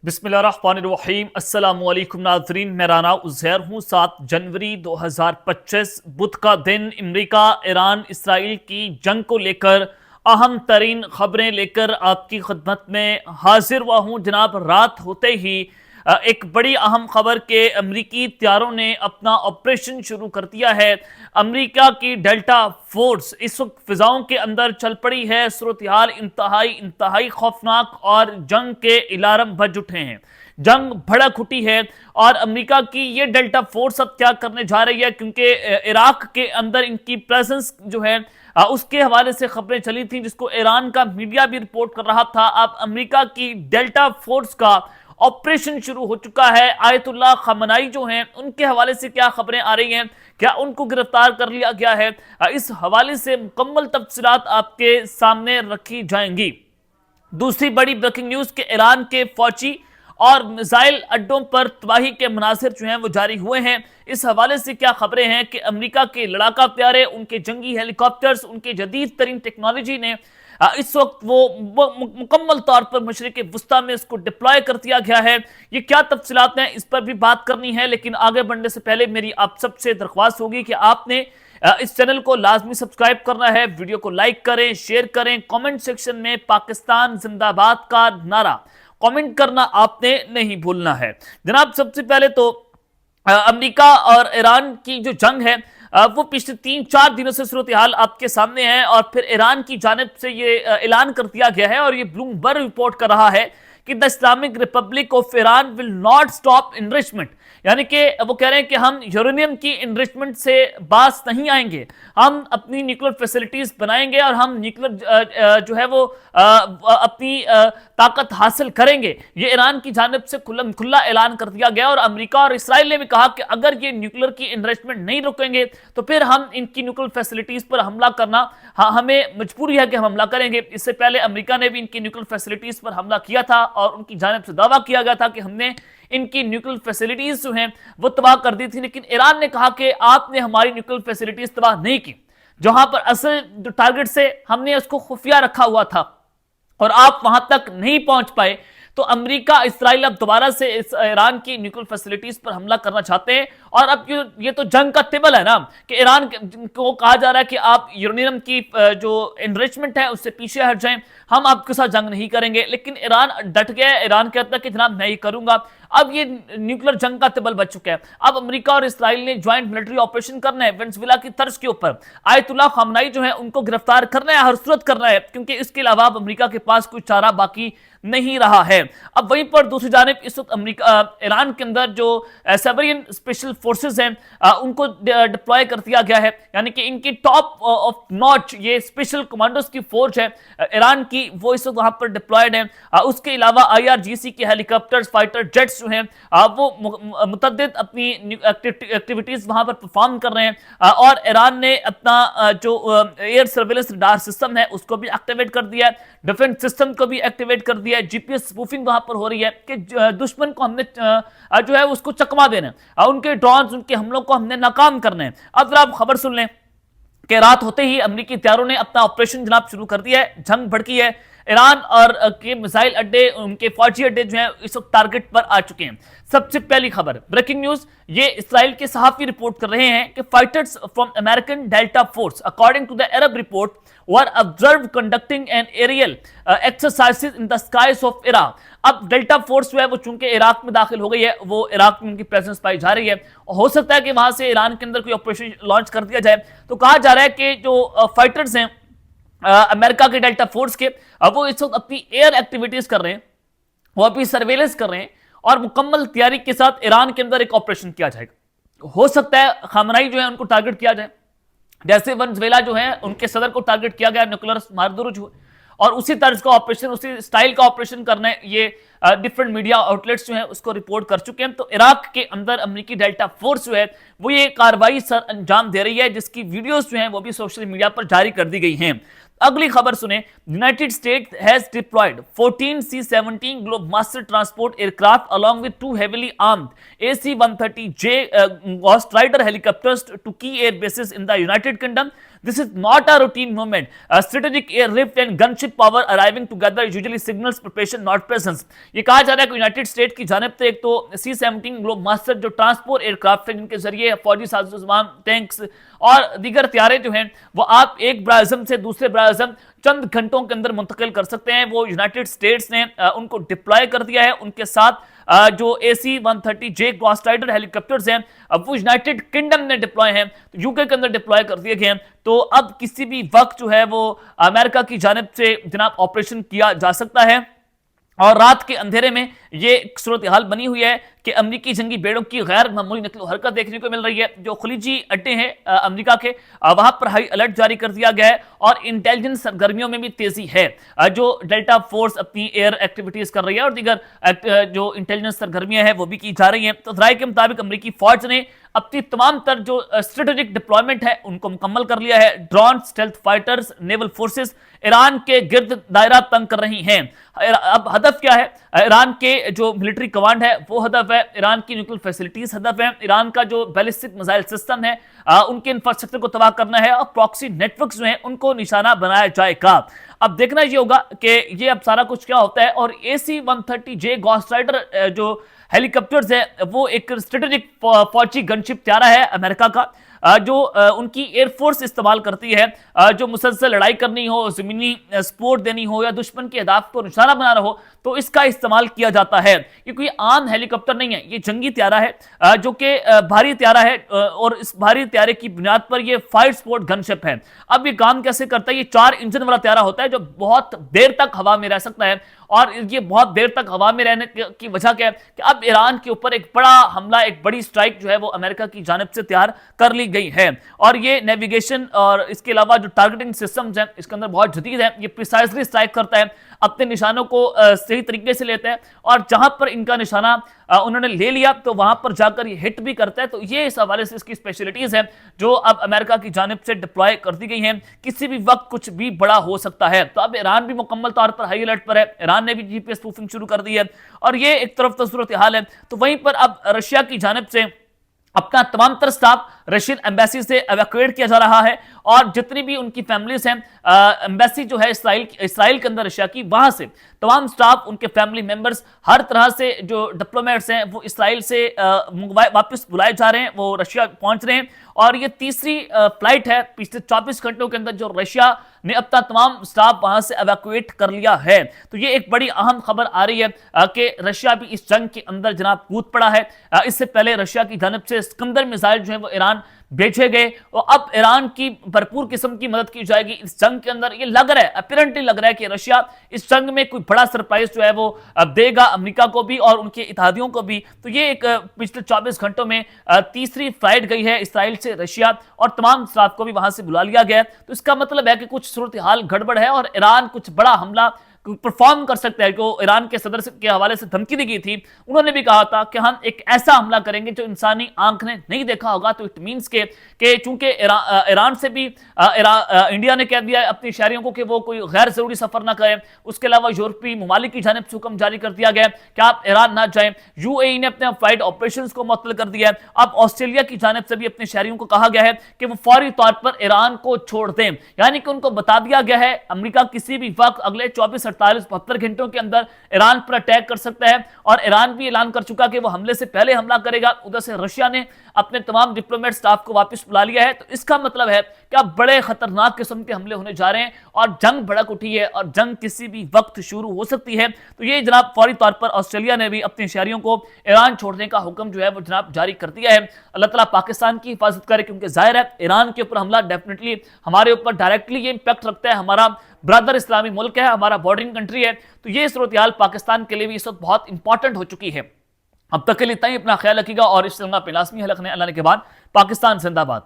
बिस्मिल्लाहिर्रहमानिर्रहीम अस्सलामुअलैकुम नाज़रीन, मेरा नाम उज़ैर हूँ। 7 जनवरी 2025 बुध का दिन अमेरिका ईरान इसराइल की जंग को लेकर अहम तरीन खबरें लेकर आपकी खिदमत में हाजिर हुआ हूँ। जनाब, रात होते ही एक बड़ी अहम खबर के अमरीकी हथियारों ने अपना ऑपरेशन शुरू कर दिया है। अमरीका की डेल्टा फोर्स इस वक्त फिजाओं के अंदर चल पड़ी है। सूरत हाल इंतहाई खौफनाक और जंग के अलार्म बज उठे हैं। जंग भड़क उठी है और अमेरिका की ये डेल्टा फोर्स अब क्या करने जा रही है, क्योंकि इराक के अंदर इनकी प्रेजेंस जो है उसके हवाले से खबरें चली थी, जिसको ईरान का मीडिया भी रिपोर्ट कर रहा था। अब अमेरिका की डेल्टा फोर्स का ऑपरेशन शुरू हो चुका है। आयतुल्लाह खamenei जो हैं, उनके हवाले से क्या खबरें आ रही हैं, क्या उनको गिरफ्तार कर लिया गया है, इस हवाले से मुकम्मल तफसीलात आपके सामने रखी जाएंगी। दूसरी बड़ी ब्रेकिंग न्यूज के ईरान के फौजी और मिसाइल अड्डों पर तबाही के मनासिर जो हैं वो जारी हुए हैं। इस हवाले से क्या खबरें हैं कि अमेरिका के लड़ाका प्यारे, उनके जंगी हेलीकॉप्टर्स, उनके जदीद तरीन टेक्नोलॉजी ने इस वक्त वो मुकम्मल तौर पर मशरिक वस्ता में इसको डिप्लॉय कर दिया गया है। ये क्या तफसीलात हैं, इस पर भी बात करनी है, लेकिन आगे बढ़ने से पहले मेरी आप सबसे दरख्वास्त होगी कि आपने इस चैनल को लाजमी सब्सक्राइब करना है। वीडियो को लाइक करें, शेयर करें, कमेंट सेक्शन में पाकिस्तान जिंदाबाद का नारा कमेंट करना आपने नहीं भूलना है। जनाब, सबसे पहले तो अमेरिका और ईरान की जो जंग है वो पिछले 3-4 दिनों से सूरत हाल आपके सामने है और फिर ईरान की जानिब से ये ऐलान कर दिया गया है और ये ब्लूमबर्ग रिपोर्ट कर रहा है कि the Islamic Republic of Iran will not stop enrichment, यानी कि वो कह रहे हैं कि हम यूरेनियम की इनरिचमेंट से बाज नहीं आएंगे, हम अपनी न्यूक्लियर फैसिलिटीज बनाएंगे और हम न्यूक्लियर जो है वो अपनी ताकत हासिल करेंगे। ये ईरान की जानिब से खुला ऐलान कर दिया गया और अमेरिका और इसराइल ने भी कहा कि अगर ये न्यूक्लियर की इनरिचमेंट नहीं रुकेंगे तो फिर हम इनकी न्यूक्लियर फैसिलिटीज पर हमला करना हमें मजबूरी है कि हम हमला करेंगे। इससे पहले अमेरिका ने भी इनकी न्यूक्लियर फैसिलिटीज पर हमला किया था और उनकी जानिब से दावा किया गया था कि हमने इनकी न्यूक्लियर फैसिलिटीज जो हैं वो तबाह कर दी थी, लेकिन ईरान ने कहा कि आपने हमारी न्यूक्लियर फैसिलिटीज तबाह नहीं की, जहां पर असल जो टारगेट से हमने उसको खुफिया रखा हुआ था और आप वहां तक नहीं पहुंच पाए। तो अमेरिका इसराइल अब दोबारा से इस ईरान की न्यूक्लियर फैसिलिटीज पर हमला करना चाहते हैं और अब ये तो जंग का तिबल है ना कि ईरान को कहा जा रहा है कि आप यूरेनियम की जो एनरिचमेंट है उससे पीछे हट जाएं, हम आपके साथ जंग नहीं करेंगे। लेकिन ईरान डट गया है, ईरान कहता है कि जनाब मैं ही करूंगा। अब ये न्यूक्लियर जंग का तिबल बच चुका है। अब अमेरिका और इसराइल ने ज्वाइंट मिलिट्री ऑपरेशन करना है वेनेजुएला की तर्ज के ऊपर। आयतुल्लाह खamenei जो है उनको गिरफ्तार करना है, हर सूरत करना है, क्योंकि इसके अलावा अमेरिका के पास कोई चारा बाकी नहीं रहा है। अब वहीं पर दूसरी जानिब इस वक्त ईरान के अंदर जो साइबेरियन स्पेशल फोर्सेस हैं उनको डिप्लॉय कर दिया गया है, यानी कि इनकी टॉप ऑफ नॉच ये स्पेशल कमांडोज की फोर्स है ईरान की, वो इस वक्त वहां पर डिप्लॉयड है। उसके अलावा IRGC के हेलीकॉप्टर्स, फाइटर जेट्स जो हैं वो मुतअद्दिद अपनी एक्टिविटीज वहां पर परफॉर्म कर रहे हैं और ईरान ने अपना जो एयर सर्वेलेंस रडार सिस्टम है उसको भी एक्टिवेट कर दिया है, डिफेंस सिस्टम को भी एक्टिवेट कर दिया है, GPS स्पूफिंग वहां पर हो रही है कि दुश्मन को हमने जो है उसको चकमा देना है, उनके ड्रोन्स, उनके हमलों को हमने नाकाम करना है। अब आप खबर सुन लें कि रात होते ही अमेरिकी हथियारों ने अपना ऑपरेशन जनाब शुरू कर दिया है। जंग भड़की है, ईरान और के मिसाइल अड्डे, उनके फौजी अड्डे जो हैं इस वक्त टारगेट पर आ चुके हैं। सबसे पहली खबर ब्रेकिंग न्यूज, ये इसराइल के सहाफी रिपोर्ट कर रहे हैं कि fighters from American Delta Force according to the Arab report were observe conducting an aerial exercises in the skies of Iraq. अब डेल्टा फोर्स जो है वो चूंकि इराक में दाखिल हो गई है, वो इराक में उनकी प्रेजेंस पाई जा रही है, हो सकता है कि वहां से ईरान के अंदर कोई ऑपरेशन लॉन्च कर दिया जाए। तो कहा जा रहा है कि जो फाइटर्स हैं अमेरिका के डेल्टा फोर्स के, वो इस वक्त अपनी एयर एक्टिविटीज कर रहे हैं, वो अपनी सर्वेलेंस कर रहे हैं और मुकम्मल तैयारी के साथ ईरान के अंदर एक ऑपरेशन किया जाएगा। हो सकता है खamenei जो है उनको टारगेट किया जाए, जैसे वेनेजुएला जो है उनके सदर को टारगेट किया गया, न्यूक्लियर मारदुरुज हुए, और उसी तर्ज का ऑपरेशन, उसी स्टाइल का ऑपरेशन करना है ये डिफरेंट मीडिया आउटलेट्स जो हैं उसको रिपोर्ट कर चुके हैं। तो इराक के अंदर अमेरिकी डेल्टा फोर्स जो है वो ये कार्रवाई सर अंजाम दे रही है, जिसकी वीडियोस जो हैं वो भी सोशल मीडिया पर जारी कर दी गई हैं। अगली खबर सुने, United State has deployed 14 C-17 Globemaster transport aircraft along with 2 heavily armed AC-130J Ghost Rider helicopters to key air bases in the United Kingdom, This is not a routine movement. A strategic airlift and gunship power arriving together usually signals preparation, not presence. ये कहा जा रहा है कि United state की जानिब से एक तो C-17 ग्लोबमास्टर जो ट्रांसपोर्ट एयरक्राफ्ट है जिनके जरिए फौजी साजोसामान, टैंक्स और दीगर हथियारें जो हैं वो आप एक बड़ा आज़म से दूसरे बड़ा आज़म चंद घंटों के अंदर मुंतकिल कर सकते हैं। वो यूनाइटेड स्टेट्स ने उनको डिप्लॉय कर दिया है। उनके साथ जो AC-130J गॉस्ट राइडर हेलीकॉप्टर्स हैं अब वो यूनाइटेड किंगडम में डिप्लॉय हैं, तो यूके के अंदर डिप्लॉय कर दिए गए हैं। तो अब किसी भी वक्त जो है वो अमेरिका की जानिब से जनाब ऑपरेशन किया जा सकता है। और रात के अंधेरे में ये सूरत हाल बनी हुई है कि अमरीकी जंगी बेड़ों की गैर मामूली नकलो हरकत देखने को मिल रही है। जो खलीजी अड्डे हैं अमरीका के वहां पर हाई अलर्ट जारी कर दिया गया है और इंटेलिजेंस सरगर्मियों में भी तेजी है। जो डेल्टा फोर्स अपनी एयर एक्टिविटीज कर रही है और दीगर जो इंटेलिजेंस सरगर्मियां हैं वो भी की जा रही हैं। तो राय के मुताबिक अमरीकी फौज ने अपनी तमाम तर जो स्ट्रेटेजिक डिप्लॉयमेंट है उनको मुकम्मल कर लिया है। Drone, stealth fighters, naval forces Iran के गिर्द दायरा तंग कर रही हैं। अब हदफ क्या है? ईरान के जो मिलिट्री कमांड है वो हदफ है, ईरान की न्यूक्लियर फैसिलिटीज हदफ है, ईरान का जो बैलिस्टिक मिसाइल सिस्टम है उनके इंफ्रास्ट्रक्चर को तबाह करना है और प्रॉक्सी नेटवर्क्स जो हैं उनको निशाना बनाया जाएगा। अब देखना ये होगा कि ये अब सारा कुछ क्या होता है। और AC-130J गॉस्ट राइडर जो हेलीकॉप्टर्स है वो एक स्ट्रेटेजिक फौजी गनशिप त्यारा है अमेरिका का जो उनकी एयरफोर्स इस्तेमाल करती है। जो मुसलसल लड़ाई करनी हो, जमीनी सपोर्ट देनी हो या दुश्मन के अहदाफ को निशाना बनाना हो तो इसका इस्तेमाल किया जाता है। ये कोई आम हेलीकॉप्टर नहीं है, ये जंगी त्यारा है जो कि भारी त्यारा है और इस भारी त्यारे की बुनियाद पर यह फायर सपोर्ट गनशिप है। अब ये काम कैसे करता है? ये 4 इंजन वाला त्यारा होता है जो बहुत देर तक हवा में रह सकता है। और ये बहुत देर तक हवा में रहने की वजह क्या है कि अब ईरान के ऊपर एक बड़ा हमला, एक बड़ी स्ट्राइक जो है वो अमेरिका की जानिब से तैयार कर ली गई है। और ये नेविगेशन और इसके अलावा जो टारगेटिंग सिस्टम्स हैं इसके अंदर बहुत जदीद है। ये प्रिसाइजली स्ट्राइक करता है, अपने निशानों को सही तरीके से लेता है और जहां पर इनका निशाना उन्होंने ले लिया तो वहां पर जाकर ये हिट भी करता है। तो ये इस हवाले से इसकी स्पेशलिटीज है जो अब अमेरिका की जानिब से डिप्लॉय कर दी गई हैं। किसी भी वक्त कुछ भी बड़ा हो सकता है। तो अब ईरान भी मुकम्मल तौर पर हाई अलर्ट पर है। ईरान ने भी GPS स्पूफिंग शुरू कर दी है और ये एक तरफ तो सूरत हाल है। तो वहीं पर अब रशिया की जानिब से अपना तमाम तर स्टाफ रशियन एम्बेसी से एवैक्यूएट किया जा रहा है और जितनी भी उनकी फैमिलीज हैं एम्बेसी जो है इसराइल के अंदर रशिया की, वहां से तमाम स्टाफ, उनके फैमिली मेंबर्स, हर तरह से जो डिप्लोमेट्स हैं वो इसराइल से वापस बुलाए जा रहे हैं, वो रशिया पहुंच रहे हैं। और ये तीसरी फ्लाइट है पिछले 24 घंटों के अंदर जो रशिया ने अपना तमाम स्टाफ वहां से एवैक्यूएट कर लिया है। तो ये एक बड़ी अहम खबर आ रही है कि रशिया भी इस जंग के अंदर जनाब कूद पड़ा है। इससे पहले रशिया की जानिब से सिकंदर मिसाइल जो है वो ईरान भेजे गए और अब ईरान की भरपूर किस्म की मदद की जाएगी इस जंग के अंदर। ये लग रहा है, अपीरेंटली लग रहा है कि रशिया इस जंग में कोई बड़ा सरप्राइज जो है वो देगा अमेरिका को भी और उनके इत्तेहादियों को भी। तो ये एक पिछले 24 घंटों में तीसरी फ्लाइट गई है इसराइल से रशिया और तमाम स्टाफ को भी वहां से बुला लिया गया। तो इसका मतलब है कि कुछ सूरत हाल गड़बड़ है और ईरान कुछ बड़ा हमला परफॉर्म कर सकता है। जो ईरान के सदर के हवाले से धमकी दी गई थी, उन्होंने भी कहा था कि हम एक ऐसा हमला करेंगे जो इंसानी आंख ने नहीं देखा होगा। तो इट मींस के चूंकि ईरान से भी इंडिया ने कह दिया है अपने शहरियों को कि वो कोई गैर जरूरी सफर ना करें। उसके अलावा यूरोपीय ममालिक की जानिब से हुक्म जारी कर दिया गया कि आप ईरान ना जाएं। UAE ने अपने फ्लाइट ऑपरेशंस को मुअत्तल कर दिया है। अब ऑस्ट्रेलिया की जानिब से भी अपने शहरियों को कहा गया है कि वो फौरी तौर पर ईरान को छोड़ दें। यानी कि उनको बता दिया गया है अमेरिका किसी भी वक्त अगले 24-48-72 घंटों के अंदर ईरान पर अटैक कर सकता है। और ईरान भी ऐलान कर चुका कि वो हमले से पहले हमला करेगा। उधर से रशिया ने अपने तमाम डिप्लोमेट स्टाफ को वापस बुला लिया है। तो इसका मतलब है कि अब बड़े खतरनाक किस्म के हमले होने जा रहे हैं और जंग भड़क उठी है और जंग किसी भी वक्त शुरू हो सकती है। तो ये जनाब फौरी तौर पर ऑस्ट्रेलिया ने भी अपने शहरियों को ईरान छोड़ने का हुक्म जो है वो जनाब जारी कर दिया है। अल्लाह ताला पाकिस्तान की हिफाजत करे क्योंकि जाहिर है ईरान के ऊपर हमला डेफिनेटली हमारे ऊपर डायरेक्टली ये इंपैक्ट रखता है। हमारा ब्रदर इस्लामी मुल्क है, हमारा बॉर्डरिंग कंट्री है। तो ये सूरत हाल पाकिस्तान के लिए भी इस वक्त बहुत इंपॉर्टेंट हो चुकी है। अब तक के लिए इतना ही, अपना ख्याल रखिएगा और इस तरह पे लाजमी हलक ने अल्लाह के बाद पाकिस्तान जिंदाबाद।